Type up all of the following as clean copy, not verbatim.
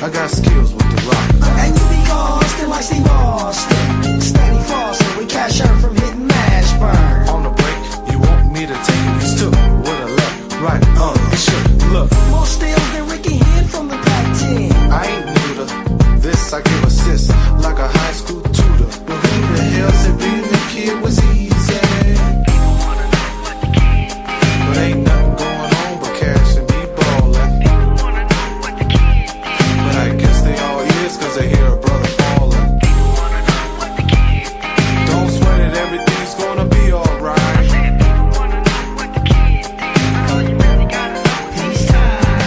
I got skills with the rock. And you be Austin like Steve Austin. Steady Fawcett with cash out from hitting Mashburn. On the break, you want me to take it? He's took with a left, right, it should. Look, More steals than Ricky Hand from the Pac-10. I ain't new to this. I give assists like a high school tutor. But who the hell said being a kid was easy? But ain't nothing going on but cash and me ballin'. But I guess they all is cause they hear a brother fallin'. Don't sweat it, everything's gonna be alright.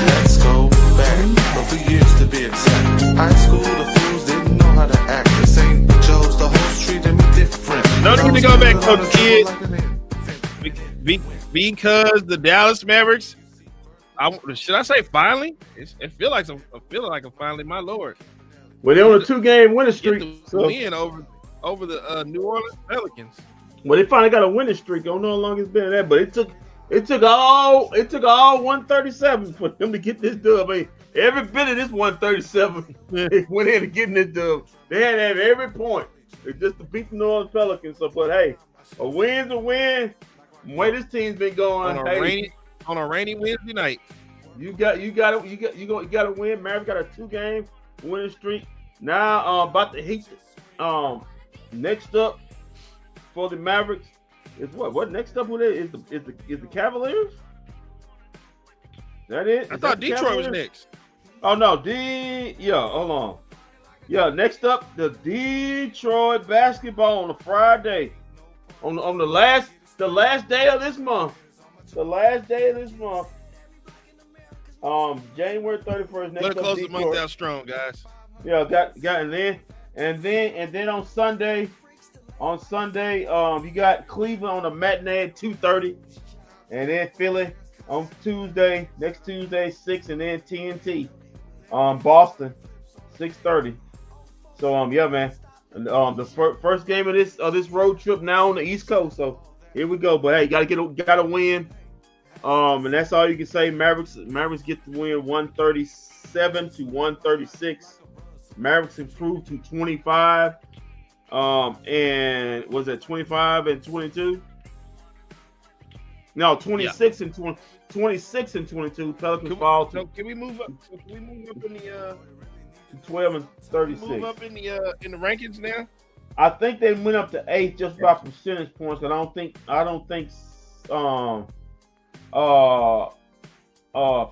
Let's go back a few years to be exact. High school, the fools didn't know how to act. This ain't Joe's, the host treated me different. No need to go back, Coach Kid. Because the Dallas Mavericks, should I say finally? It feels like I'm finally, my lord. Well, they're on a 2-game winning Get streak. the So, win over the New Orleans Pelicans. well, they finally got a winning streak. I don't know how long it's been that, but it took all 137 for them to get this dub. I mean, every bit of this 137 they went in to getting this dub. They had to have every point. It's just to beat the New Orleans Pelicans. So, but hey, a win's a win. The way this team's been going, on a rainy Wednesday night. You got to win. Mavericks got a 2-game winning streak. Now about to heat. Next up for the Mavericks is what? Next up with it is the Cavaliers. That it? I thought Detroit was next. Oh no, hold on. Yeah, next up the Detroit basketball on a Friday, on the last day of this month. The last day of this month. January 31st. Next Better up close the Detroit. month out strong, guys. Yeah, got and then on Sunday, you got Cleveland on a matinee at 2:30, and then Philly on next Tuesday 6, and then TNT, Boston 6:30. So yeah, man, and, the first game of this road trip now on the East Coast. So here we go. But hey, gotta win. And that's all you can say. Mavericks get the win 137 to 136. Mavericks improved to 25. And was it 25 and 22? No, 26 and 20, 26 and 22. Pelicans fall to. Can we move up? Can we move up in the 12 and 36. move up in the rankings now? I think they went up to 8 just by percentage points. But I don't think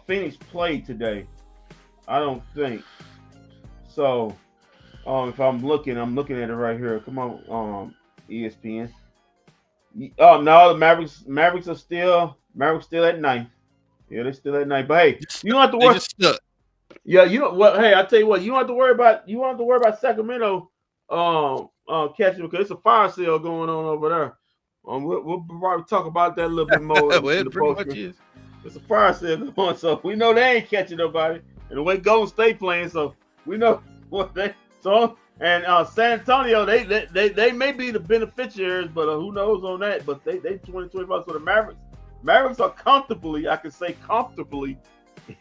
Phoenix played today. I don't think. So if I'm looking at it right here. Come on, ESPN. Oh no, the Mavericks are still at 9. Yeah, they're still at 9. But hey, you don't have to worry. Just stuck. Yeah, you know what? Hey, I tell you what, you don't have to worry about Sacramento catching, because it's a fire sale going on over there. We'll probably talk about that a little bit more. Well, it pretty much is. It's a fire sale going on, so we know they ain't catching nobody. And the way Golden State playing, so we know what they so. And San Antonio, they may be the beneficiaries, but who knows on that? But they 2025. So the Mavericks are comfortably, I can say comfortably,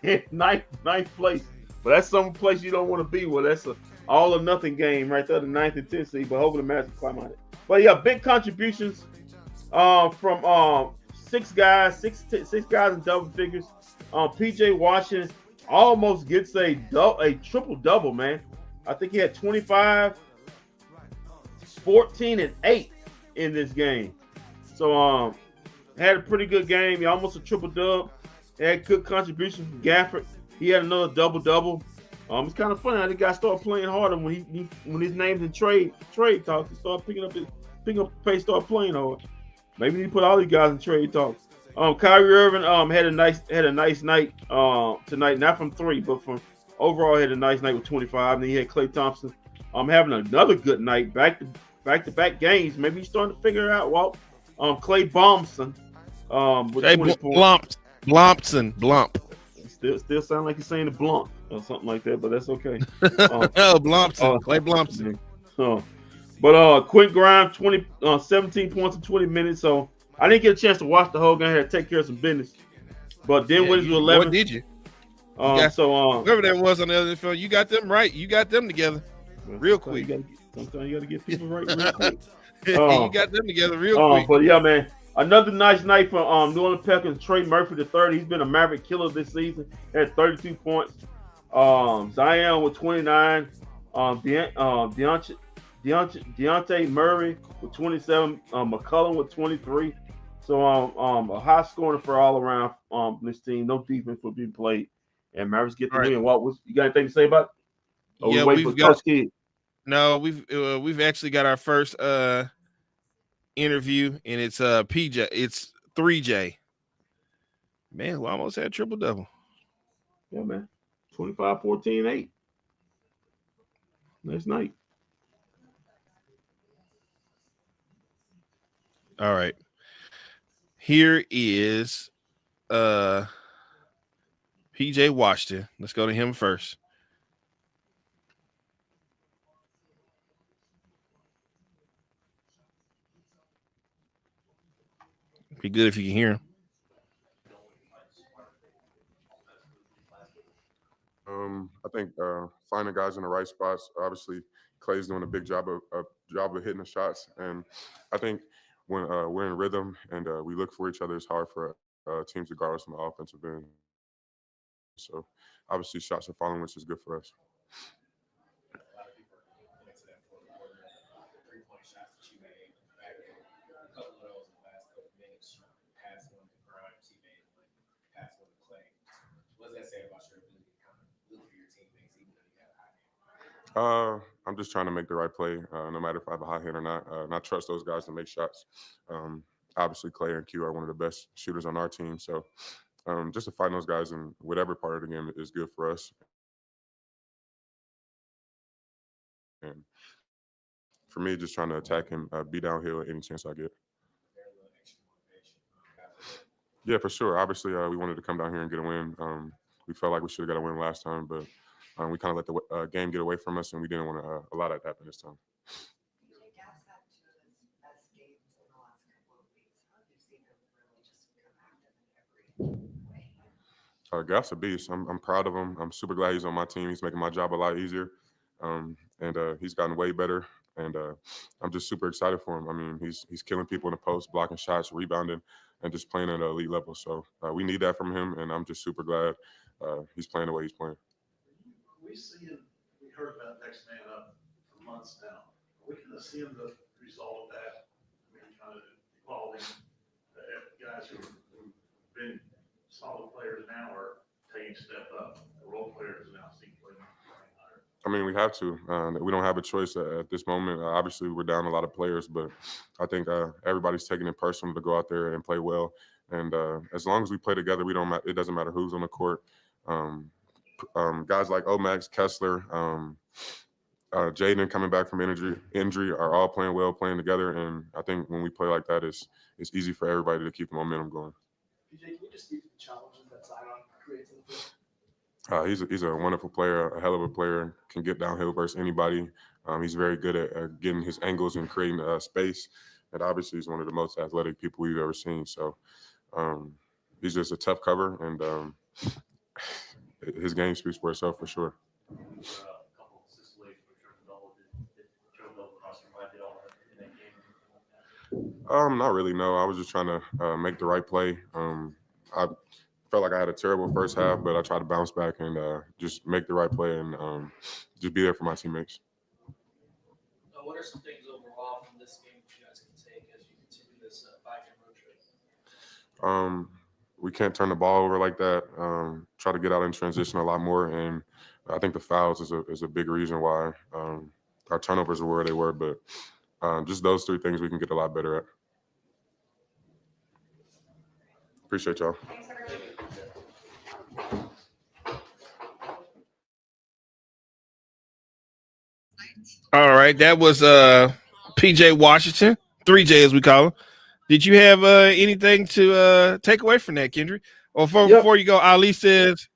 in ninth place. But that's some place you don't want to be. Well, that's a all or nothing game right there, the 9th and 10th seed. But hopefully the Mavericks climb on it. But yeah, big contributions from six guys in double figures. PJ Washington almost gets a triple double, man. I think he had 25, 14, and 8 in this game. So had a pretty good game. He almost a triple dub. Had good contribution from Gafford. He had another double double. It's kind of funny how the guy started playing harder when his name's in trade talks. He started picking up pace, started playing hard. Maybe he put all these guys in trade talks. Kyrie Irving had a nice night tonight, not from 3, but from overall had a nice night with 25. And then he had Klay Thompson having another good night, back to back games. Maybe he's starting to figure it out. Walt. Klay Thompson with 20 points. Blomp. Still sound like he's saying the blunt or something like that, but that's okay. Blomson. Klay Blomson. But Quentin Grimes, 17 points in 20 minutes. So I didn't get a chance to watch the whole game. I had to take care of some business. But then went to 11. What did you? Whoever that was on the other phone, you got them right. You got them together real quick. Sometimes you got to get people right real quick. You got them together real quick. But yeah, man, another nice night for New Orleans Pelicans. Trey Murphy III. He's been a Maverick killer this season. Had 32 points. Zion with 29. Deontay Murray with 27. McCollum with 23. So a high scoring for all around this team. No defense will be played, and Mavericks get the win. What you got anything to say about it? Yeah, we've got. No, we've actually got our first interview, and it's PJ. It's 3J. Man, we almost had triple double. Yeah, man. 25, 14, 8. Nice night. All right. Here is PJ Washington. Let's go to him first. Be good if you can hear him. I think finding guys in the right spots. Obviously, Clay's doing a big job of hitting the shots, and I think when we're in rhythm and we look for each other, it's hard for teams regardless on the offensive end. So obviously, shots are falling, which is good for us. I'm just trying to make the right play, no matter if I have a hot hand or not. And I trust those guys to make shots. Obviously, Clay and Q are one of the best shooters on our team. So just to find those guys in whatever part of the game is good for us. And for me, just trying to attack him, be downhill any chance I get. Yeah, for sure. Obviously, we wanted to come down here and get a win. We felt like we should have got a win last time, but we kind of let the game get away from us, and we didn't want to allow that to happen this time. Gaf's a beast. I'm proud of him. I'm super glad he's on my team. He's making my job a lot easier, and he's gotten way better. And I'm just super excited for him. I mean, he's killing people in the post, blocking shots, rebounding, and just playing at an elite level. So we need that from him, and I'm just super glad he's playing the way he's playing. We heard about next man up for months now. We kind of seeing the result of that. I mean, kind of evolving. Guys who've been solid players now are taking a step up. The role players now seem to play higher. I mean, we have to. We don't have a choice at this moment. Obviously, we're down a lot of players, but I think everybody's taking it personal to go out there and play well. And as long as we play together, it doesn't matter who's on the court. Guys like Omax, Kessler, Jaden coming back from injury are all playing well, playing together. And I think when we play like that, it's easy for everybody to keep the momentum going. PJ, can you just speak to the challenges that Zion creates in the field? He's a wonderful player, a hell of a player, can get downhill versus anybody. He's very good at getting his angles and creating space. And obviously, he's one of the most athletic people we've ever seen. So he's just a tough cover, and his game speaks for itself for sure. Not really, no. I was just trying to make the right play. I felt like I had a terrible first half, but I tried to bounce back and just make the right play and just be there for my teammates. What are some things overall from this game that you guys can take as you continue this 5-game road trip? We can't turn the ball over like that. Try to get out in transition a lot more, and I think the fouls is a big reason why our turnovers were where they were. But just those three things we can get a lot better at. Appreciate y'all. All right, that was PJ Washington, 3J as we call him. Did you have anything to take away from that, Kendrick? Or before you go, Ali says,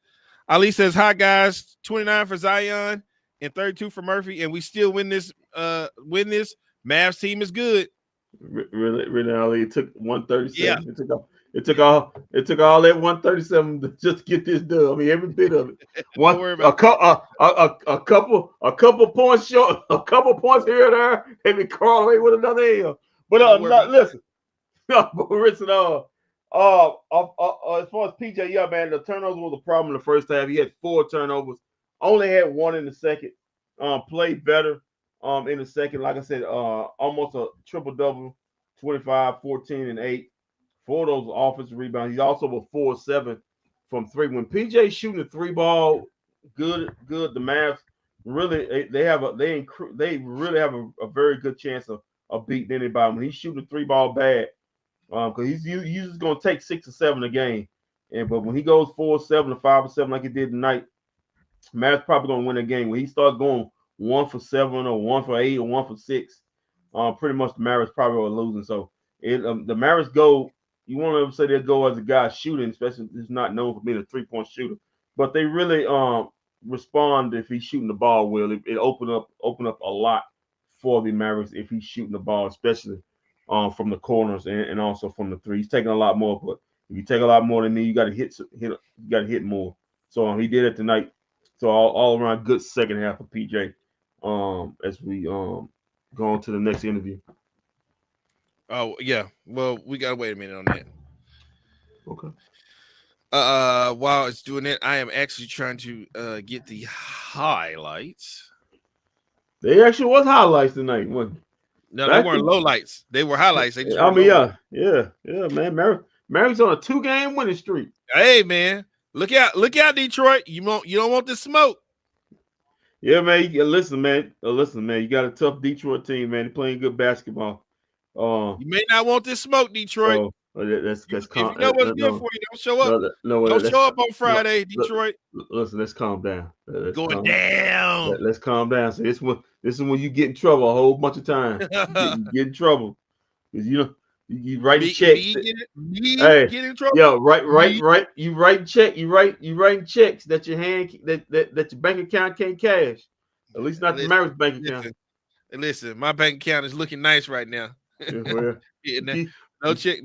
"Hi guys, 29 for Zion and 32 for Murphy, and we still win this. Mavs team is good." Really, Ali, it took 137. Yeah. It took all that 137 to just get this done. I mean, every bit of it. Don't worry about A couple points short, a couple points here and there, and we crawl away with another L. But Don't worry about listen, no, but listen, as far as PJ, yeah, man, the turnovers was a problem in the first half. He had 4 turnovers, only had 1 in the second. Played better in the second. Like I said, almost a triple double, 25, 14, and 8. 4 of those offensive rebounds. He's also a 4-7 from 3. When PJ shooting the 3 ball, good. The Mavs really they really have a very good chance of beating anybody. When he's shooting the 3 ball bad, because he's usually going to take 6 or 7 a game, but when he goes 4-7 or 5-7 like he did tonight, Mavs probably going to win a game. When he starts going 1 for 7 or 1 for 8 or 1 for 6, pretty much the Mavericks probably are losing. So the Mavericks go. You want to say they go as a guy shooting, especially if he's not known for being a 3-point shooter, but they really respond if he's shooting the ball well. It open up a lot for the Mavericks if he's shooting the ball, especially from the corners and also from the 3. He's taking a lot more, but if you take a lot more than me, you got to hit more. So he did it tonight. So all around good second half of PJ. As we go on to the next interview. Oh yeah. Well, we gotta wait a minute on that. Okay. While it's doing that, I am actually trying to get the highlights. They actually was highlights tonight. Wasn't No, they weren't low lights. They were highlights. They just yeah, man. Mavericks on a 2-game winning streak. Hey, man, look out, Detroit. You don't want this smoke. Yeah, man. Listen, man. You got a tough Detroit team, man. They're playing good basketball. You may not want this smoke, Detroit. That's if you know what's good for you, don't show up. Don't show up on Friday, Detroit. Listen, let's calm down. Going down. Let's calm down. So this is when you get in trouble a whole bunch of times. You get in trouble because you write checks. Get in trouble. Yeah, right. You write check. You writing checks that your bank account can't cash. At least not the Mavericks bank account. Listen, my bank account is looking nice right now. Well, no checks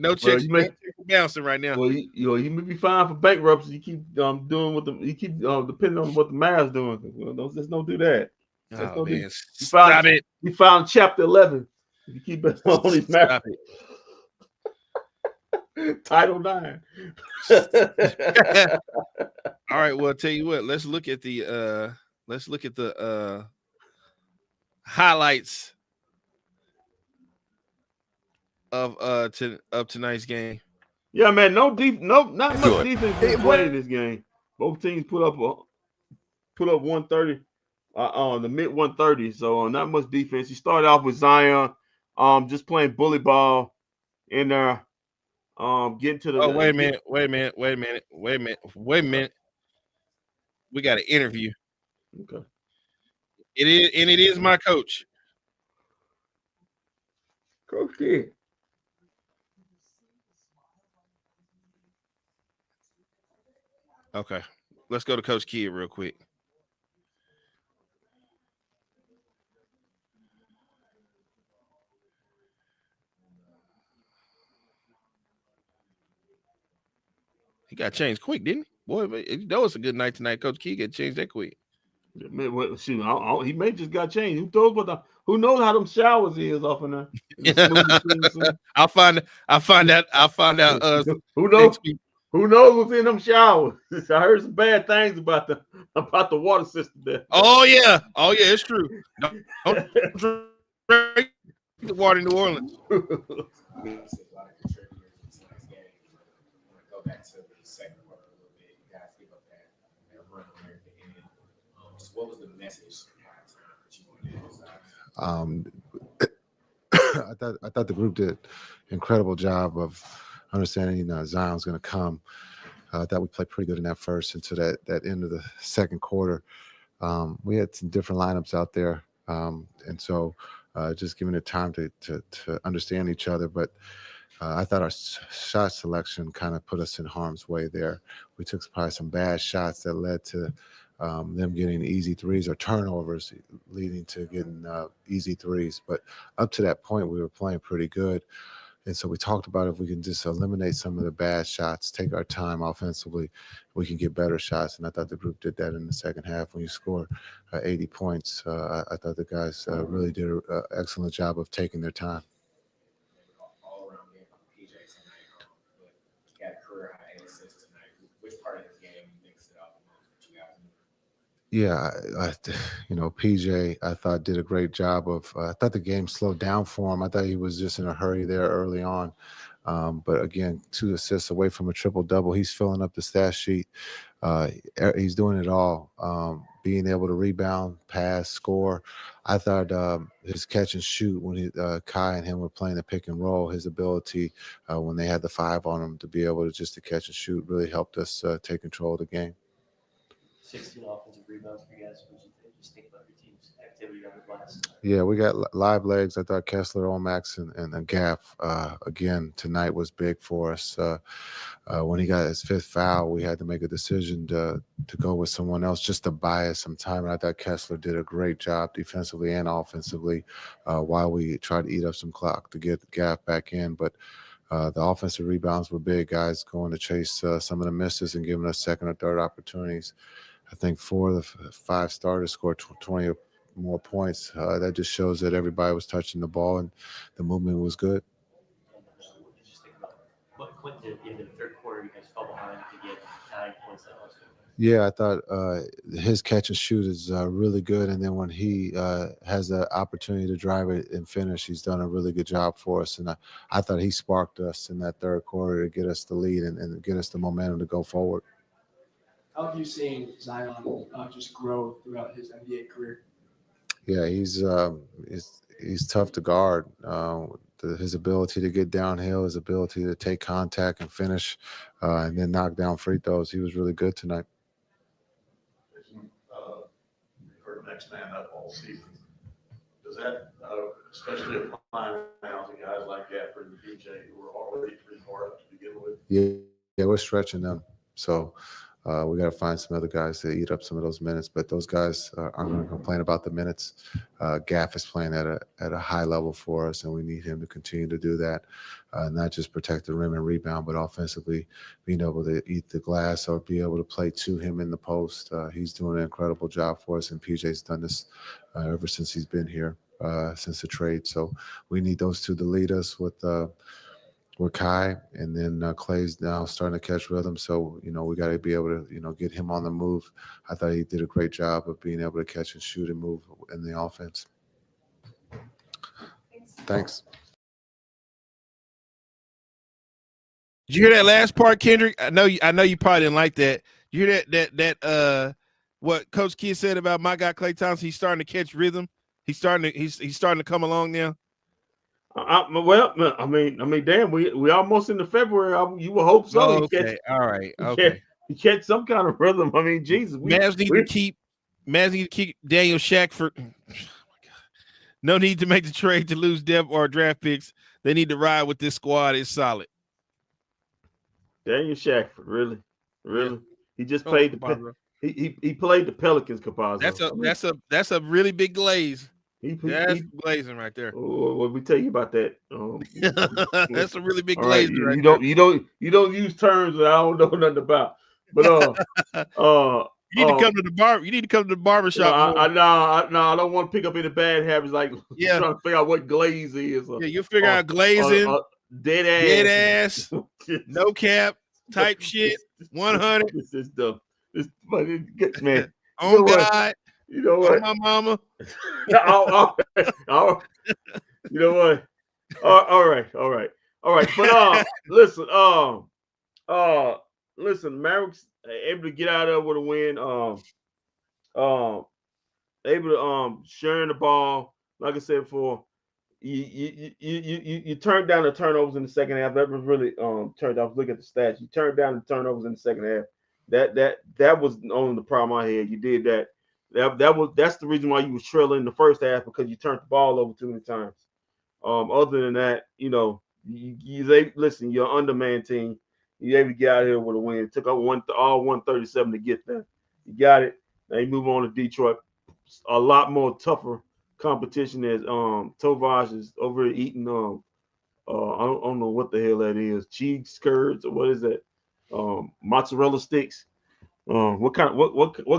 bouncing right now. Well, you may be fine for bankruptcy. You keep doing what depending on what the Mavs doing. Well, let's don't do that. Oh, man. Stop it. You found Chapter 11. You keep it on these Mavs. Title 9. All right. Well, I'll tell you what. Let's look at the highlights of tonight's game. Yeah, man. Not much defense being played in this game. Both teams put up 130 on the mid 130s. So not much defense. You started off with Zion, just playing bully ball in there. Getting to the. Oh, wait a minute. We got an interview. Okay. It is my coach. Coach Kid. Okay. Let's go to Coach Kid real quick. He got changed quick, didn't he? Boy, that was a good night tonight. Coach Key got changed that quick. Man, shoot, he may just got changed. Who knows how them showers is off in there? I'll find out. Who knows? Who knows what's in them showers? I heard some bad things about the water system there. Oh yeah, it's true. Don't drink the water in New Orleans. What was the message that you wanted? I thought the group did an incredible job of understanding Zion's going to come. I thought we played pretty good in that first into that end of the second quarter. We had some different lineups out there, and so just giving it time to understand each other. But I thought our shot selection kind of put us in harm's way there. We took probably some bad shots that led to them getting easy threes or turnovers leading to getting easy threes. But up to that point, we were playing pretty good. And so we talked about if we can just eliminate some of the bad shots, take our time offensively, we can get better shots. And I thought the group did that in the second half. When you score 80 points, I thought the guys really did an excellent job of taking their time. All around game from PJ tonight. He had a career high assists tonight. Which part of his game mixed it up the most for you guys? Yeah, PJ, I thought did a great job of. I thought the game slowed down for him. I thought he was just in a hurry there early on. But again, 2 assists away from a triple double. He's filling up the stat sheet. He's doing it all. Being able to rebound, pass, score. I thought his catch and shoot when Kai and him were playing the pick and roll, his ability when they had the 5 on him to be able to just to catch and shoot really helped us take control of the game. 16 offensive rebounds for you guys. What did you just think about your team's activity on the glass? Yeah, we got live legs. I thought Kessler, Omax, and Gaff again tonight was big for us. When he got his 5th foul, we had to make a decision to go with someone else just to buy us some time. And I thought Kessler did a great job defensively and offensively while we tried to eat up some clock to get Gaff back in. But the offensive rebounds were big, guys going to chase some of the misses and giving us second or third opportunities. I think 4 of the 5 starters scored 20 or more points. That just shows that everybody was touching the ball and the movement was good. What did you just think about what Quentin did at the end of the third quarter? You guys fell behind to get 9 points. That was good. Yeah, I thought his catch and shoot is really good. And then when he has the opportunity to drive it and finish, he's done a really good job for us. And I thought he sparked us in that third quarter to get us the lead and get us the momentum to go forward. How have you seen Zion just grow throughout his NBA career? Yeah, he's tough to guard. His ability to get downhill, his ability to take contact and finish, and then knock down free throws. He was really good tonight. You've heard next man up all season. Does that, especially applying now to guys like Gafford and PJ who are already pretty far up to begin with? Yeah, we're stretching them. So we got to find some other guys to eat up some of those minutes. But those guys aren't going to complain about the minutes. Gaff is playing at a high level for us, and we need him to continue to do that. Not just protect the rim and rebound, but offensively being able to eat the glass or be able to play to him in the post. He's doing an incredible job for us, and PJ's done this ever since he's been here, since the trade. So we need those two to lead us with Kai, and then Clay's now starting to catch rhythm. So, we got to be able to, get him on the move. I thought he did a great job of being able to catch and shoot and move in the offense. Thanks. Did you hear that last part, Kendrick? I know you probably didn't like that. You hear that what Coach Kidd said about my guy Klay Thompson? He's starting to catch rhythm. He's starting to come along now. Damn, we almost into February. You would hope so. Oh, okay, all right, okay. He catch some kind of rhythm. I mean, Jesus, Mavs need to keep Daniel Shackford. Oh my God. No need to make the trade to lose depth or draft picks. They need to ride with this squad. It's solid. Daniel Shackford, really. Yeah. He just played he played the Pelicans, Capazzo. That's a really big glaze. That's glazing right there. What we tell you about that? That's a really big glaze. Right, you don't use terms that I don't know nothing about. But you need to come to the bar. You need to come to the barber shop. I don't want to pick up any bad habits like trying to figure out what glaze is. You'll figure out glazing, dead ass, no cap type shit. 100. This is dumb. This man. Oh God. You know what? My mama. You know what? All right. But listen, Mavericks able to get out of with a win. Able to sharing the ball. Like I said before, you turned down the turnovers in the second half. That was really turned off. Look at the stats. You turned down the turnovers in the second half. That was only the problem I had. You did that. That's the reason why you was trailing in the first half, because you turned the ball over too many times. Other than that, you're an undermanned team. You're able to get out of here with a win. It took all 137 to get there. You got it. Now you move on to Detroit. A lot more tougher competition as Tovaz is over eating I don't know what the hell that is. Cheese curds or what is that? Mozzarella sticks. What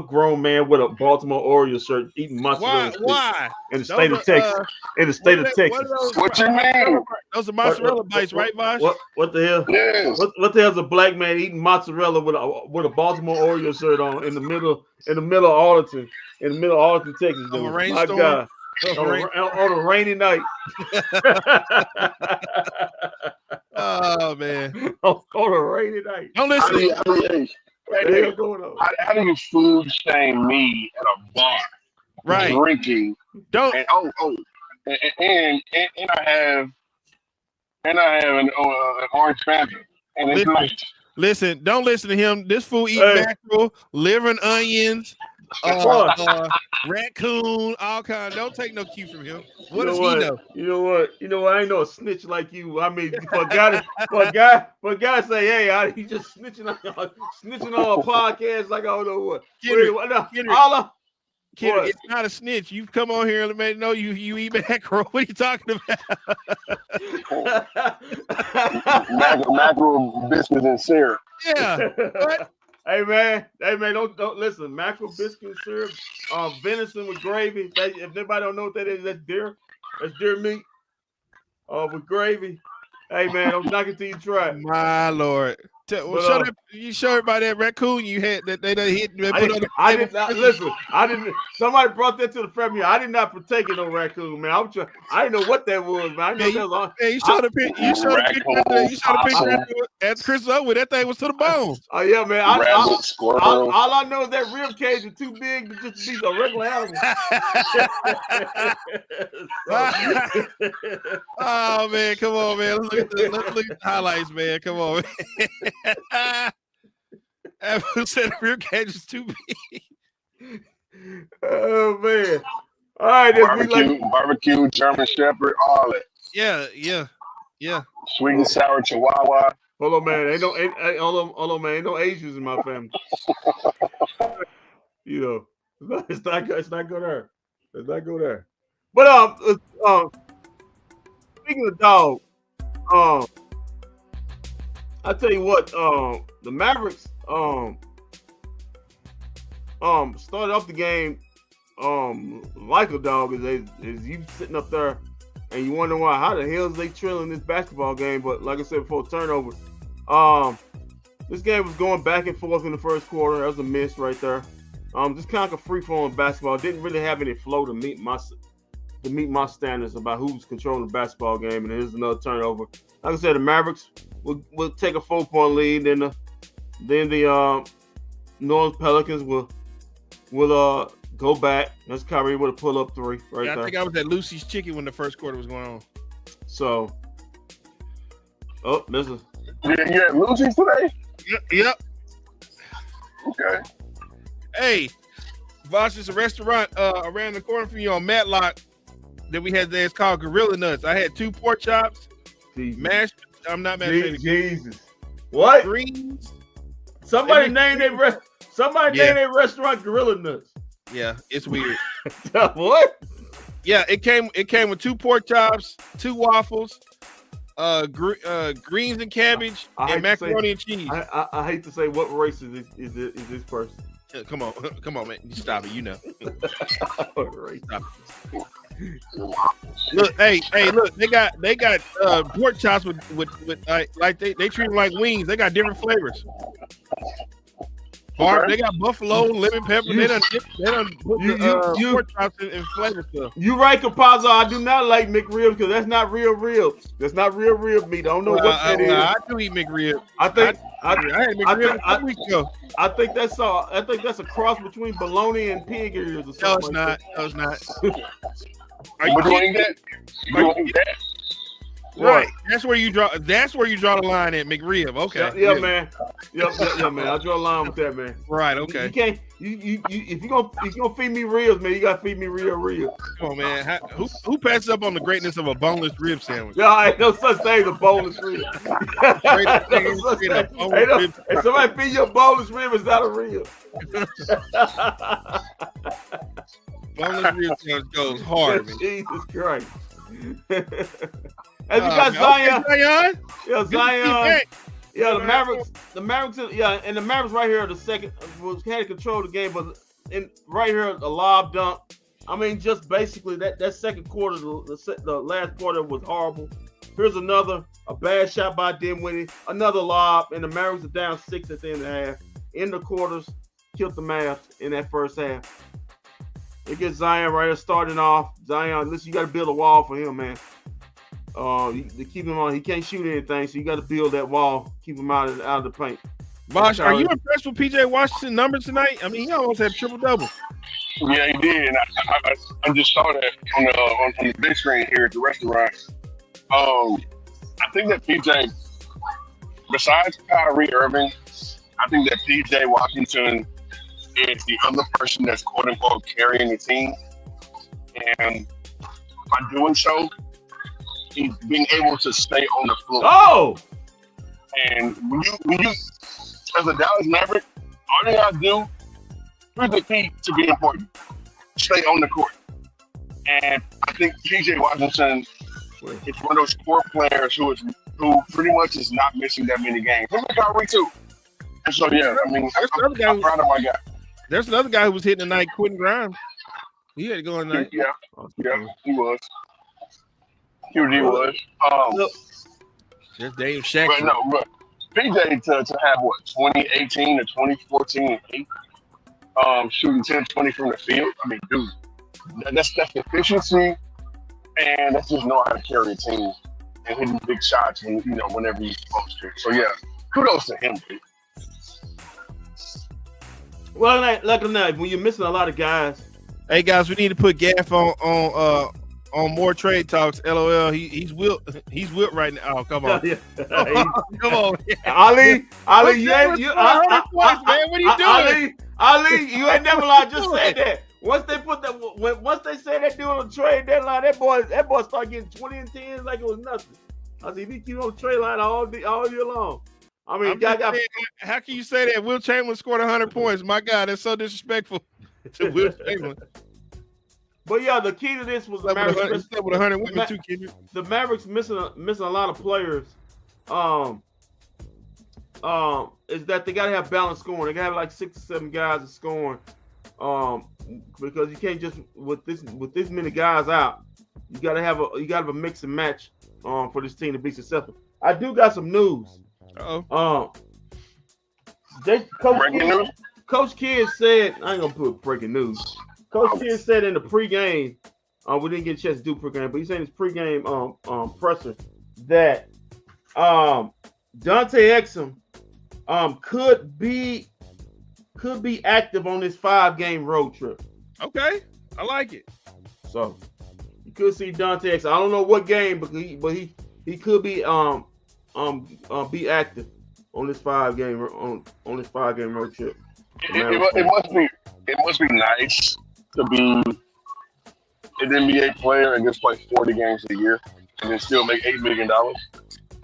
grown man with a Baltimore Orioles shirt eating mozzarella sticks Why? in the state of Texas? In the state of Texas. What you mean? Those are mozzarella bites, right, Vosh? What the hell? Yes. What the hell's a black man eating mozzarella with a Baltimore Orioles shirt on in the middle of Arlington, Texas? On a Dude. rainstorm? My God. On a rainy night. Oh man. On a rainy night. Don't listen. How do you food shame me at a bar? Right. Drinking. Don't. And I have an orange Fanta, and it's nice. Listen, don't listen to him. This fool eat mackerel, liver and onions, raccoon, all kinds. Don't take no cue from him. What does he know? You know what? I ain't no snitch like you. I mean, for a guy say, hey, he just snitching on a podcast like I don't know what. Kendrick, it's not a snitch. You've come on here and made know you eat mackerel. What are you talking about? mackerel biscuits and syrup. Yeah. What? Hey man, don't listen. Mackerel biscuit and syrup, venison with gravy. If anybody don't know what that is, that's deer meat, with gravy. Hey man, don't knock it till you try it. My Lord. You show everybody that raccoon you had that they done hit. I did not listen. I didn't. Somebody brought that to the family. I did not partake in no raccoon, man. I didn't know what that was, man. I know that was. You showed the picture. You showed the picture at Chris Owen. That thing was to the bone. Oh yeah, man. All I know is that rib cage is too big to just be a regular animal. Oh man, come on, man. Let's look at the highlights, man. Come on, man. Evan said the rib cage is too big. Oh man! All right, barbecue, German Shepherd, all that. Yeah. Sweet and sour Chihuahua. Hold on, man. Hold on, man. Ain't no Asians in my family. You know, it's not go there. Let's not go there. But speaking of dog, I tell you what, the Mavericks started off the game like a dog is you sitting up there and you wonder how the hell is they trailing this basketball game. But like I said before, turnover. This game was going back and forth in the first quarter. That was a miss right there. Just kind of a free-flowing basketball. Didn't really have any flow to meet my standards about who's controlling the basketball game. And here's another turnover. Like I said, the Mavericks will take a 4-point lead. Then the New Orleans Pelicans will go back. That's Kyrie with a pull-up three right there. I think I was at Lucy's Chicken when the first quarter was going on. So, this is. You're at Lucy's today? Yep. Okay. Hey, Vosh, is a restaurant around the corner from you on Matlock that we had there. It's called Gorilla Nuts. I had 2 pork chops, mashed. I'm not mashed. Jesus. What? Greens. Somebody named their restaurant Gorilla Nuts. Yeah, it's weird. What? Yeah, it came with 2 pork chops, 2 waffles, greens and cabbage, and macaroni and cheese. I hate to say, what race is this person? Come on, man! You stop it. You know. Stop it. Look, hey, look! They got pork chops with like they treat them like wings. They got different flavors. They got buffalo, lemon pepper. They done put the pork chops in flavor stuff. You right, Capazzo. I do not like McRibs because that's not real ribs. That's not real rib meat. I don't know what that is. I do eat McRib. I had McRib a couple weeks ago. I think that's a cross between bologna and pig ears or something. No, it's not. Are you doing that? Right. That's where you draw the line at McRib. Okay. Yeah, man. Yeah, man. I'll draw a line with that, man. Right. Okay. You can't. If you gonna feed me ribs, man, you gotta feed me real ribs. Come on, man. Who passes up on the greatness of a boneless rib sandwich? Yeah, ain't no such thing as a boneless rib. If somebody feed you a boneless rib, it's not a rib. Boneless rib sandwich goes hard, man. Jesus Christ. As you got Zion. Okay, Zion. Yeah, Zion. Yeah, the Good Mavericks, yeah, and the Mavericks right here are the second had control of the game, but right here the lob dunk. I mean, just basically that second quarter, the last quarter was horrible. Here's a bad shot by Dinwiddie, another lob, and the Mavericks are down 6 at the end of the half. In the quarters, killed the Mavs in that first half. It gets Zion right here starting off. Zion, listen, you got to build a wall for him, man. To keep him on, he can't shoot anything, so you got to build that wall, keep him out of the paint. Bosh, are you impressed with PJ Washington's numbers tonight? I mean, he almost had triple-double. Yeah, he did. And I just saw that on the big screen here at the restaurant. I think that PJ, besides Kyrie Irving, I think that PJ Washington is the other person that's quote unquote carrying the team. And by doing so, he's being able to stay on the floor. Oh! And when you as a Dallas Maverick, all you gotta do, here's the key to be important. Stay on the court. And I think PJ Washington is one of those core players who pretty much is not missing that many games. Him and Kyrie too. And so yeah, I mean, I'm proud of my guy. There's another guy who was hitting tonight, Quentin Grimes. He had to go tonight. Yeah, he was. He was. There's Dave Shaq. But no, but PJ to have what 2018 to 2014 shooting 10-20 from the field. I mean, dude, that's efficiency, and that's just know how to carry a team and hitting big shots and whenever he's supposed to. So yeah, kudos to him, dude. Well, like when you're missing a lot of guys. Hey guys, we need to put Gaff on more trade talks. LOL. He's wilt right now. Oh, come on. Come on. Ali, man, what are you doing? Ali, you ain't never lied. Just said that. Once they say they're doing a trade deadline, that boy start getting 20 and 10 like it was nothing. I said, if he keep on the trade line all year long. I mean, how can you say that? Will Chamberlain scored 100 points. My God, that's so disrespectful to Will Chamberlain. But yeah, the key to this was the Mavericks. With 100 women too, kid. The Mavericks missing a lot of players. Is that they gotta have balanced scoring. They gotta have like 6 or 7 guys of scoring. Because you can't just with this many guys out. You gotta have a mix and match for this team to be successful. I do got some news. Coach Kidd said, I ain't gonna put breaking news. Coach Kidd said in the pregame, we didn't get a chance to do pregame, but he's saying his pregame presser that Dante Exum could be active on this 5-game road trip. Okay, I like it. So you could see Dante Exum. I don't know what game, but he could be active on this 5-game on this 5-game road trip. It must be nice to be an NBA player and just play 40 games a year and then still make $8 million.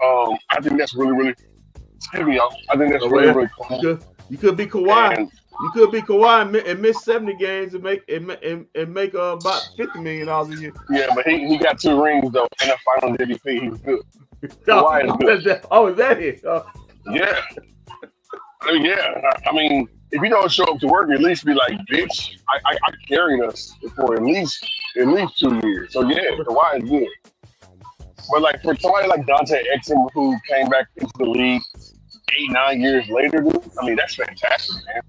I think that's really I think that's really cool. You could be Kawhi. You could be Kawhi and miss 70 games and make about $50 million a year. Yeah, but he got 2 rings though and a Finals MVP. He's good. Kawhi is good. Is that it? Yeah. I mean, if you don't show up to work, at least be like, bitch, I carried us for at least 2 years. So yeah, Kawhi is good. But like for somebody like Dante Exum who came back into the league 8-9 years later, dude, I mean that's fantastic, man.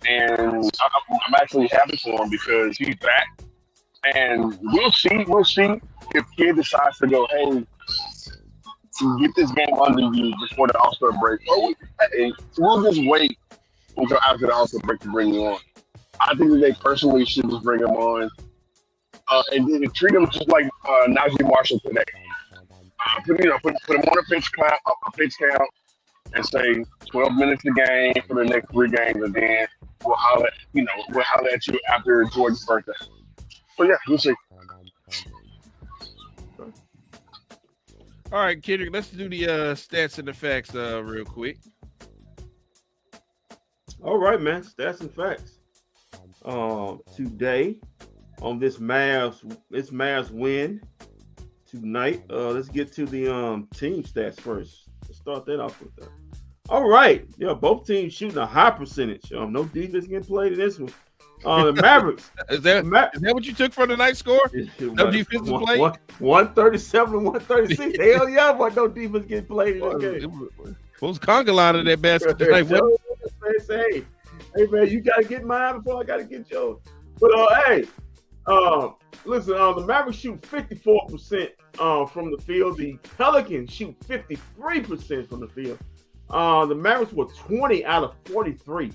And I'm actually happy for him because he's back. And we'll see if Kidd decides to go, hey, to get this game under you before the All-Star break. We'll just wait until after the All-Star break to bring you on. I think that they personally should just bring him on and treat him just like Najee Marshall today. Put him on a pitch count and say 12 minutes a game for the next 3 games, and then we'll holler at you after Jordan's birthday. So yeah, we'll see. All right, Kendrick, let's do the stats and the facts real quick. All right, man. Stats and facts. Today on this Mavs win tonight. Let's get to the team stats first. Let's start that off with that. All right. Yeah, both teams shooting a high percentage. No defense getting played in this one. The Mavericks. Is that what you took from the night score? No defense was played? 137 to 136. Hell yeah, but no defense getting played in this game. What was conga line of that basket tonight? Hey man, you gotta get mine before I gotta get yours. But listen, the Mavericks shoot 54% from the field. The Pelicans shoot 53% from the field. The Mavericks were 20 out of 43.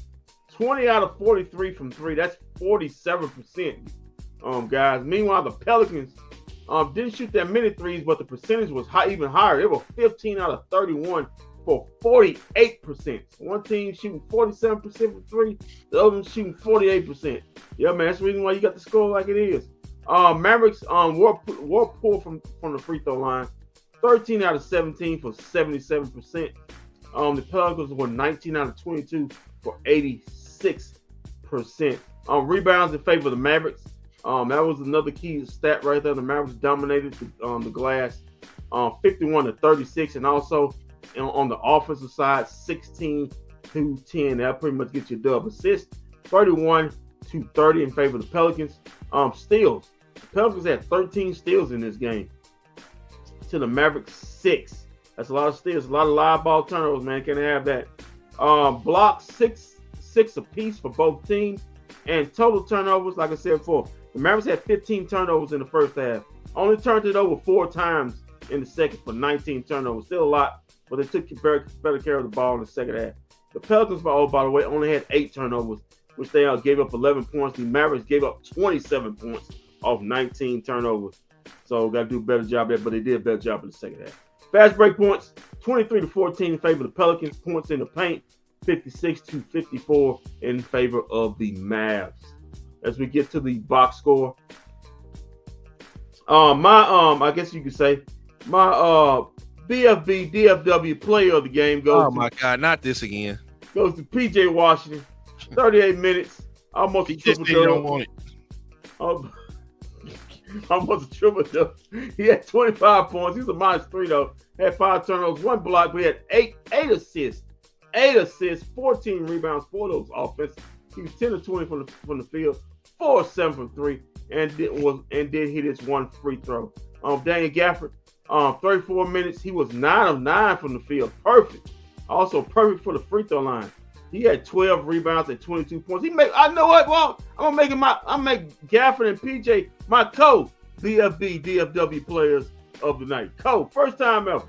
20 out of 43 from three. That's 47%, guys. Meanwhile, the Pelicans didn't shoot that many threes, but the percentage was even higher. They were 15 out of 31 for 48%. One team shooting 47% from three, the other one shooting 48%. Yeah, man, that's the reason why you got the score like it is. Mavericks were poor from the free throw line, 13 out of 17 for 77%. The Pelicans were 19 out of 22 for 86%. Rebounds in favor of the Mavericks. That was another key stat right there. The Mavericks dominated the glass, 51 to 36, and also on the offensive side, 16 to 10. That pretty much gets you dub. Assist, 31 to 30 in favor of the Pelicans. Steals. The Pelicans had 13 steals in this game. To the Mavericks, 6. That's a lot of steals, a lot of live ball turnovers, man. Can't have that. Blocks, six apiece for both teams. And total turnovers, like I said before, the Mavericks had 15 turnovers in the first half. Only turned it over 4 times in the second for 19 turnovers. Still a lot, but they took better care of the ball in the second half. The Pelicans, by the way, only had 8 turnovers, which they gave up 11 points. The Mavericks gave up 27 points off 19 turnovers. So got to do a better job there, but they did a better job in the second half. Fast break points, 23 to 14 in favor of the Pelicans. Points in the paint, 56 to 54 in favor of the Mavs. As we get to the box score, I guess you could say my bFb DFW player of the game goes. Oh my God, not this again. Goes to PJ Washington, 38 minutes, almost a triple double. Don't want it. Almost a triple double. He had 25 points. He was a -3 though. Had 5 turnovers, 1 block. We had 8 assists. 8 assists, 14 rebounds, 4 of those offense. He was 10 to 20 from the field, 4 of 7 from 3, and did hit his 1 free throw. Daniel Gafford, 34 minutes. He was 9 of 9 from the field. Perfect. Also perfect for the free throw line. He had 12 rebounds and 22 points. I know what? Well, I'm make Gafford and PJ my BFB DFW players of the night. First time ever.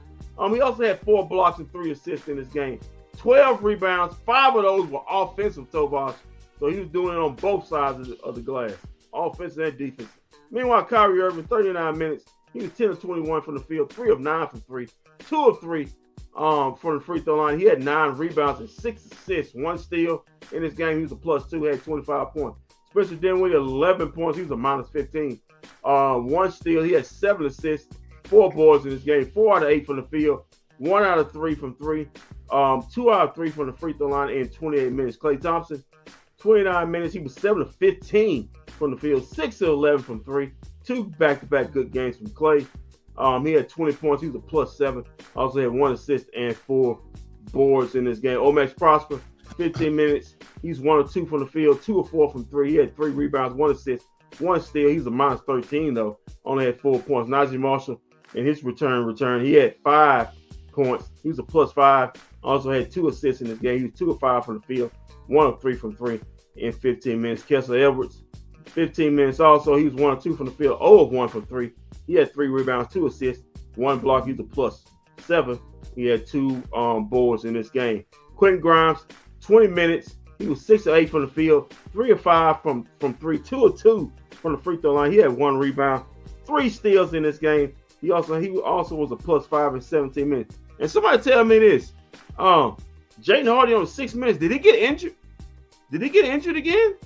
He also had 4 blocks and 3 assists in this game. 12 rebounds, 5 of those were offensive, Tovash. So he was doing it on both sides of the glass, offensive and defensive. Meanwhile, Kyrie Irving, 39 minutes. He was 10 of 21 from the field, 3 of 9 from 3, 2 of 3 from the free throw line. He had 9 rebounds and 6 assists, 1 steal in this game. He was a +2, had 25 points. Spencer Dinwiddie, 11 points. He was a -15. 1 steal. He had 7 assists, 4 boards in this game, 4 out of 8 from the field, 1 out of 3 from 3, 2 out of 3 from the free throw line in 28 minutes. Klay Thompson, 29 minutes. He was 7 of 15 from the field, 6 of 11 from 3, 2 back-to-back good games from Klay. He had 20 points. He was a +7. Also had 1 assist and 4 boards in this game. Omax Prosper, 15 minutes. He's 1 of 2 from the field, 2 of 4 from 3. He had 3 rebounds, 1 assist, 1 steal. He's a -13 though. Only had 4 points. Najee Marshall in his return, he had 5 points. He was a +5. Also had 2 assists in this game. He was 2 of 5 from the field, 1 of 3 from 3 in 15 minutes. Kessler Edwards, 15 minutes also. He was 1 of 2 from the field, 0 of 1 from 3. He had 3 rebounds, 2 assists, 1 block. He was a +7. He had 2 boards in this game. Quentin Grimes, 20 minutes. He was 6 of 8 from the field, 3 of 5 from 3, 2 of 2 from the free throw line. He had 1 rebound, 3 steals in this game. He also was a +5 in 17 minutes. And somebody tell me this. Jaden Hardy on 6 minutes. Did he get injured? Did he get injured again?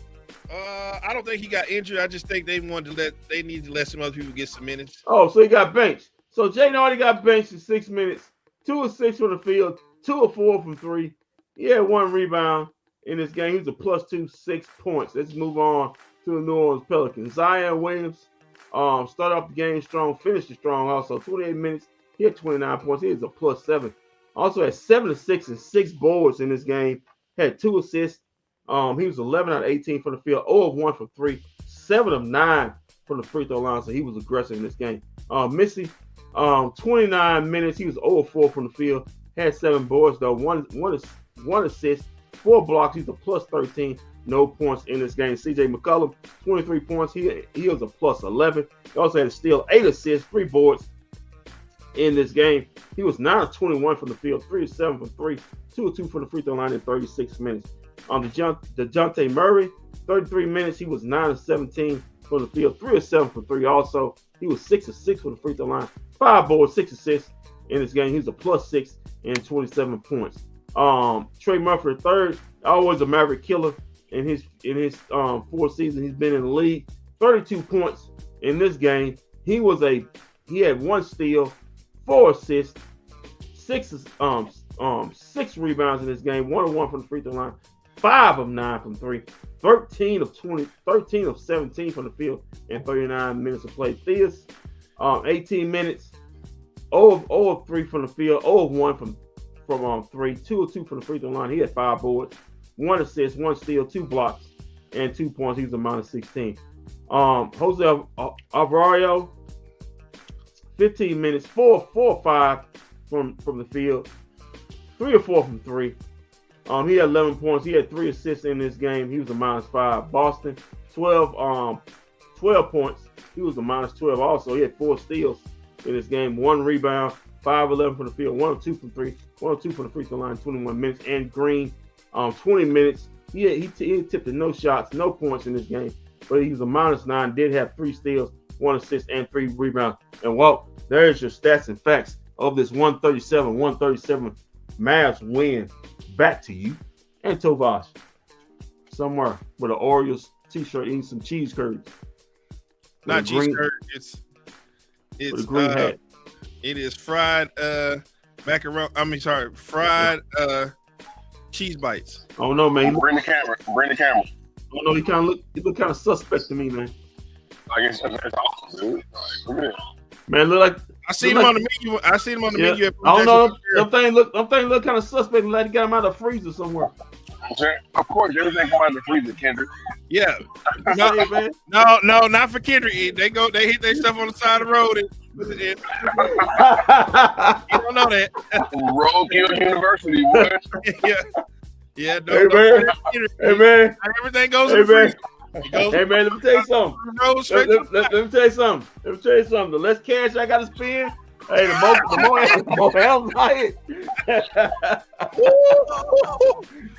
I don't think he got injured. I just think they need to let some other people get some minutes. Oh, so he got benched. So Jaden Hardy got benched in 6 minutes. 2 of 6 from the field, 2 of 4 from 3. He had 1 rebound in this game. He was a +2, 6 points. Let's move on to the New Orleans Pelicans. Zion Williams, Started off the game strong, finished it strong. Also, 28 minutes, he had 29 points. He is a +7. Also had 7 assists and 6 boards in this game. Had 2 assists. He was 11 out of 18 from the field, 0 of 1 from 3, 7 of 9 from the free throw line. So he was aggressive in this game. Missy, 29 minutes. He was 0 of 4 from the field. Had 7 boards though, one assist, 4 blocks. He's a +13. No points in this game. CJ McCollum, 23 points. He was a +11. He also had a steal, 8 assists, 3 boards in this game. He was 9 of 21 from the field, 3 of 7 from 3, 2 of 2 from the free throw line in 36 minutes. DeJounte Murray, 33 minutes. He was 9 of 17 from the field, 3 of 7 from 3. Also, he was 6 of 6 from the free throw line, 5 boards, 6 assists in this game. He was a +6 and 27 points. Trey Murphy III, always a Maverick killer in his 4th season he's been in the league. 32 points in this game. He had 1 steal, 4 assists, 6 rebounds in this game, 1 of 1 from the free throw line, 5 of 9 from 3, 13 of 17 from the field, and 39 minutes of play. Theus, 18 minutes, 0 of 3 from the field, 0 of 1 from 3, 2 of 2 from the free throw line. He had 5 boards, 1 assist, 1 steal, 2 blocks, and 2 points. He was a -16. Jose Alvaro, 15 minutes, 4 of 5 from the field, 3 of 4 from 3. He had 11 points. He had 3 assists in this game. He was a -5. Boston, 12 points. He was a -12. Also, he had 4 steals in this game, 1 rebound, 5 of 11 from the field, 1 of 2 from 3, 1 of 2 from the free throw line, 21 minutes. And Green, 20 minutes. He tipped the no shots, no points in this game, but he was a -9. Did have 3 steals, 1 assist, and 3 rebounds. And Walt, there's your stats and facts of this 137 Mavs win. Back to you and Tovash, somewhere with an Orioles t-shirt eating some cheese curds. Not cheese curds. It's green hat. It is fried macaroni. Fried cheese bites. Oh no, man! Bring the camera. Oh no, he look kind of suspect to me, man. I guess it's awesome, dude. Look at it. Man, look like I seen him on the menu. I seen him on the menu. At I don't know. Them thing look kind of suspect. Like he got him out of the freezer somewhere. Of course, everything come out of the freezer, Kendrick. Yeah. No, not for Kendrick. They hit their stuff on the side of the road. And you don't know that. Roadkill University, boy. Yeah. Hey man. Everything goes in the freezer. Hey man, let me tell you something. Let me tell you something. The less cash I got to spend, hey, the more help I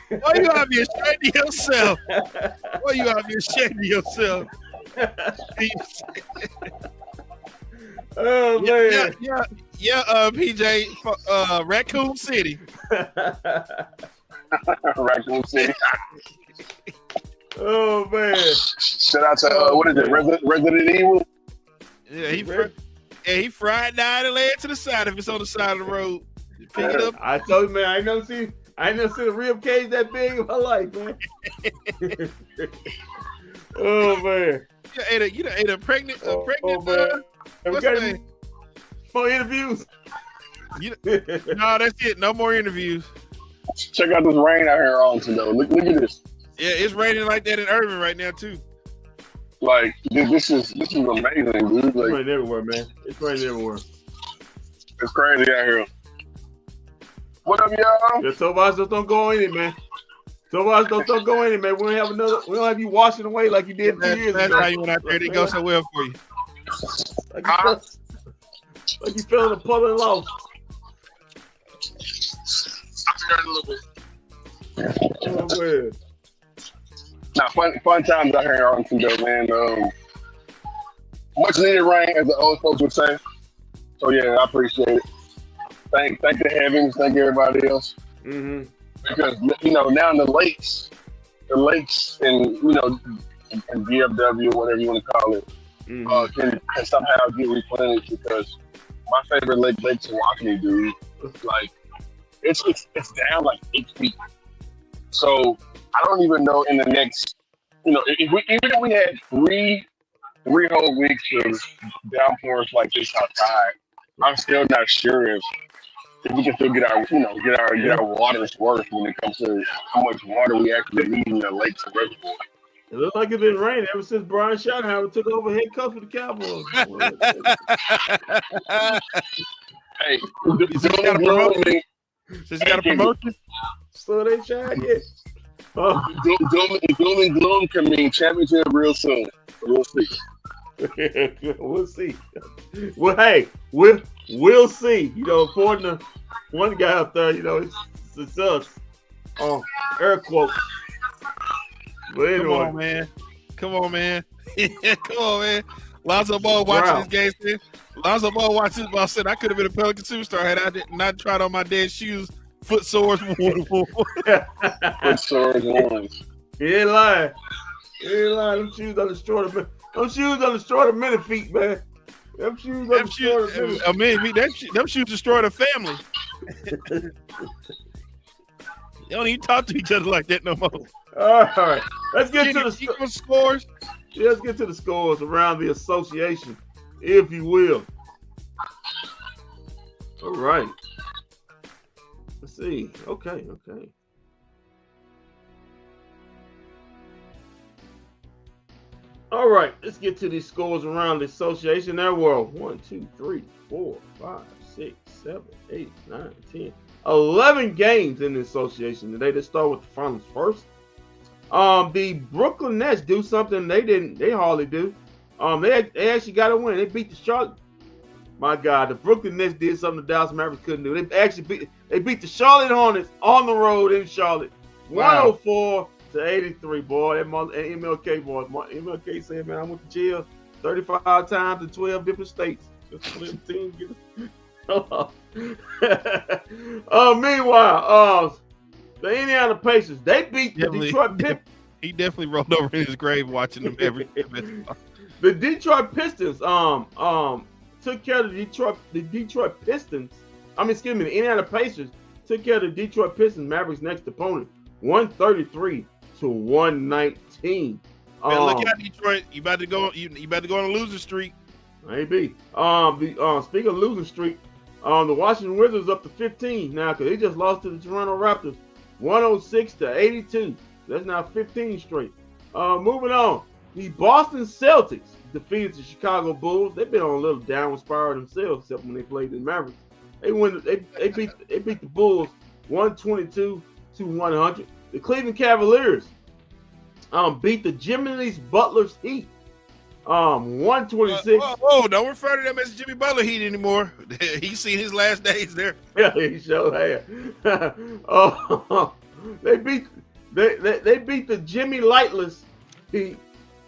Why you gotta be ashamed of yourself? Why you gotta be ashamed of yourself? Oh man. Yeah, PJ, Raccoon City. Raccoon City. Oh man! Shout out to what is it, Resident Evil? Yeah, he fried down and lay it to the side if it's on the side of the road. Pick it up. I told you, man. I ain't never seen a rib cage that big in my life, man. Oh man! You done ate a pregnant. Man. Have we got any more interviews? No, that's it. No more interviews. Check out this rain out here on today. Look at this. Yeah, it's raining like that in Irving right now too. Like this is amazing, dude. It's Like, raining everywhere, man. It's raining everywhere. It's crazy out here. What up, y'all? Yeah, Tobias don't go in it, man. Tobias don't go in it, man. We don't have you washing away like you did 2 years ago. That's how you went out there. They go so well for you. Like you fell in the puddle and lost. Oh man. Now, fun times out here in Arlington, though, man. Much needed rain, as the old folks would say. So yeah, I appreciate it. Thank the heavens, thank everybody else. Mm-hmm. Because now in the lakes, and and bFb, whatever you want to call it, can somehow get replenished. Because my favorite lake, Lake Tawakoni, dude, like it's down like 8 feet. So I don't even know in the next, even if we had 3 3 whole weeks of downpours like this outside. I'm still not sure if we can still get our water's worth when it comes to how much water we actually need in the lakes and reservoirs. It looks like it's been raining ever since Brian Schottenheimer took over head coach for the Cowboys. Hey, Since you got a promotion, So they trying to get. Doom and gloom can mean championship real soon. We'll see. We'll see. Well, hey, we'll see. You know, according to one guy up there, you know, it's us. Air quotes. But anyway. Come on, man. Come on, man. Lonzo Ball watching this game. Lonzo Ball watching this ball said I could have been a Pelican superstar had I not tried on my dad's shoes. Foot sores, Foot sores, ones. He ain't lying. Them shoes on the destroy the minute feet, man. Them shoes on the minute. Them shoes destroy the family. They don't even talk to each other like that no more. All right, let's get to the scores. Yeah, let's get to the scores around the association, if you will. All right. Let's see. Okay. All right, let's get to these scores around the association. There were 1, 2, 3, 4, 5, 6, 7, 8, 9, 10, 11 games in the association today. Let's start with the finals first. The Brooklyn Nets do something they hardly do. They actually got a win. They beat the Charlotte. My God, the Brooklyn Nets did something the Dallas Mavericks couldn't do. They actually beat the Charlotte Hornets on the road in Charlotte, 104-83. Boy, that MLK boy, MLK said, "Man, I went to jail 35 times in 12 different states." Meanwhile, the Indiana Pacers, they beat the Detroit Pistons. He definitely rolled over in his grave watching them every. The Detroit Pistons took care of the Detroit Pistons. The Indiana Pacers took care of the Detroit Pistons, Mavericks' next opponent, 133-119. Man, look out, Detroit! You about to go? You about to go on a losing streak? Maybe. Speaking of losing streak, the Washington Wizards up to 15 now because they just lost to the Toronto Raptors, 106-82. That's now 15 straight. Moving on, the Boston Celtics defeated the Chicago Bulls. They've been on a little downward spiral themselves, except when they played the Mavericks. They beat the Bulls 122-100. The Cleveland Cavaliers beat the Jimmy's Butler's Heat 126. Whoa, don't refer to them as Jimmy Butler Heat anymore. He's seen his last days there. Yeah, he sure had. They beat the Jimmy Lightless Heat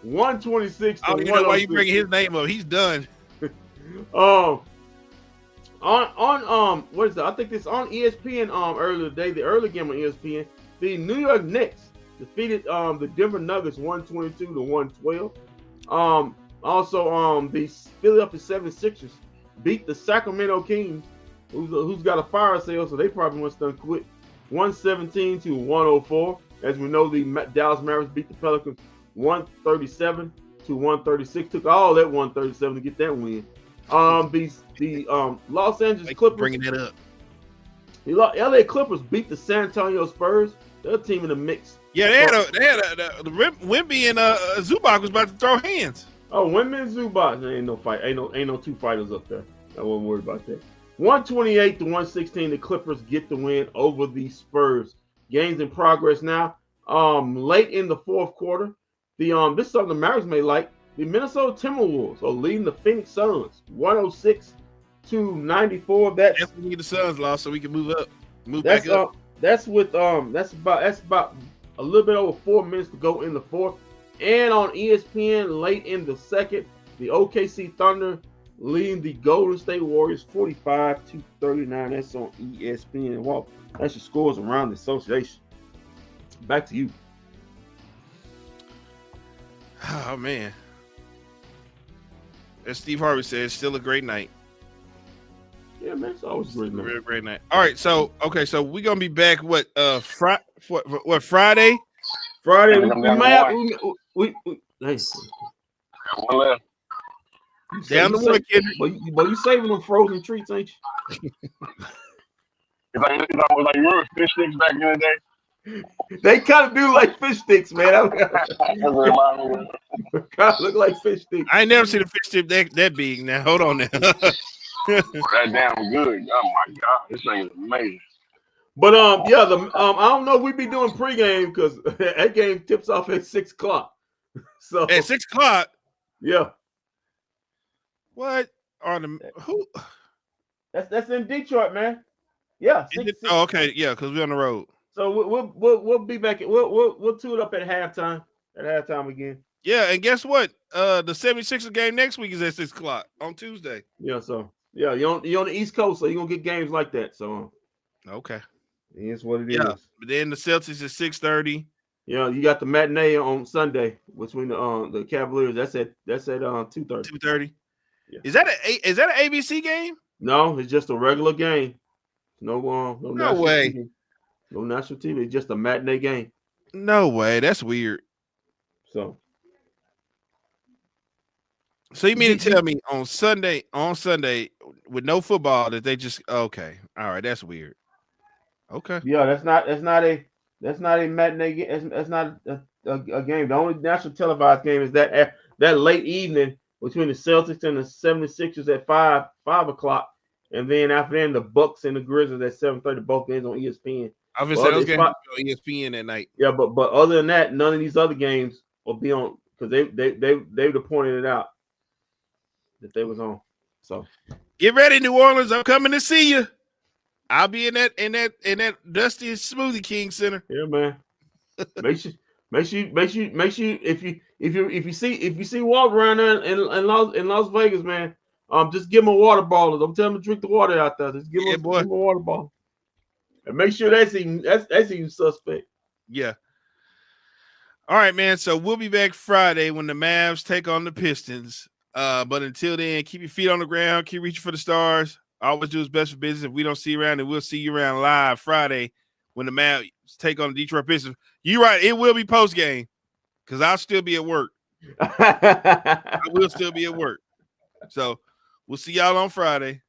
126 to 106. I don't even know why you bringing his name up. He's done. What is that? I think this on ESPN earlier today, the early game on ESPN. The New York Knicks defeated the Denver Nuggets 122-112. Also the Philadelphia 76ers beat the Sacramento Kings, who's got a fire sale, so they probably must have quit, 117-104. As we know, the Dallas Mavericks beat the Pelicans 137-136. Took all that 137 to get that win. The Los Angeles Clippers bringing it up. The LA Clippers beat the San Antonio Spurs. They're a team in the mix. Yeah, they had Wemby and Zubac was about to throw hands. Oh, Wemby and Zubac. There ain't no fight. Ain't no two fighters up there. I wasn't worried about that. 128-116. The Clippers get the win over the Spurs. Games in progress now. Late in the fourth quarter, this is something the Mavericks may like. The Minnesota Timberwolves are leading the Phoenix Suns 106-94. That's we need the Suns lost so we can move back up. That's about a little bit over 4 minutes to go in the fourth. And on ESPN late in the second, the OKC Thunder leading the Golden State Warriors 45-39. That's on ESPN. Well, that's your scores around the association. Back to you. Oh man. As Steve Harvey said, it's still a great night. Yeah, man, it's always a great night. Real great night. All right, so we're gonna be back. Friday? Friday. Got one left. Down the one, Kendrick. But you saving them frozen treats, ain't you? It's like you remember fish sticks back in the day. They kind of do like fish sticks, man. That's what it reminded me of. Kind of look like fish sticks. I ain't never seen a fish tip that big. Now hold on now. That damn good. Oh my god, this thing is amazing. But yeah, I don't know if we be doing pregame because that game tips off at 6 o'clock. So At 6 o'clock. Yeah. What are the who? That's in Detroit, man. Yeah. 6. Oh, okay, yeah, because we're on the road. So we'll be back. We'll tune it up at halftime. At halftime again. Yeah, and guess what? The 76ers game next week is at 6 o'clock on Tuesday. Yeah, so yeah, you're on the East Coast, so you're gonna get games like that. So okay, it's what it is. Yeah, but then the Celtics is 6:30. Yeah, you got the matinee on Sunday between the Cavaliers. That's at 2:30. 2:30. Yeah. Is that an ABC game? No, it's just a regular game. No way. TV. No national TV. It's just a matinee game. No way. That's weird. So you mean to tell me on Sunday with no football that they just okay? All right, that's weird. Okay. Yeah, that's not a matinee game. That's not a game. The only national televised game is that late evening between the Celtics and the 76ers at 5 o'clock, and then after then the Bucks and the Grizzlies at 7:30. Both games on ESPN. I was saying those games on ESPN at night. Yeah, but other than that, none of these other games will be on because they pointed it out that they was on. So get ready, New Orleans. I'm coming to see you. I'll be in that Dusty Smoothie King Center. Yeah, man. Make sure if you see water around there in Las Vegas, man, just give him a water bottle. Don't tell him to drink the water out there. Just give him a water bottle. And make sure that's even suspect. Yeah. All right, man. So we'll be back Friday when the Mavs take on the Pistons. But until then, keep your feet on the ground, keep reaching for the stars. Always do what's best for business. If we don't see you around, then we'll see you around live Friday when the Mavs take on the Detroit Pistons. You're right, it will be post game because I'll still be at work. I will still be at work. So we'll see y'all on Friday.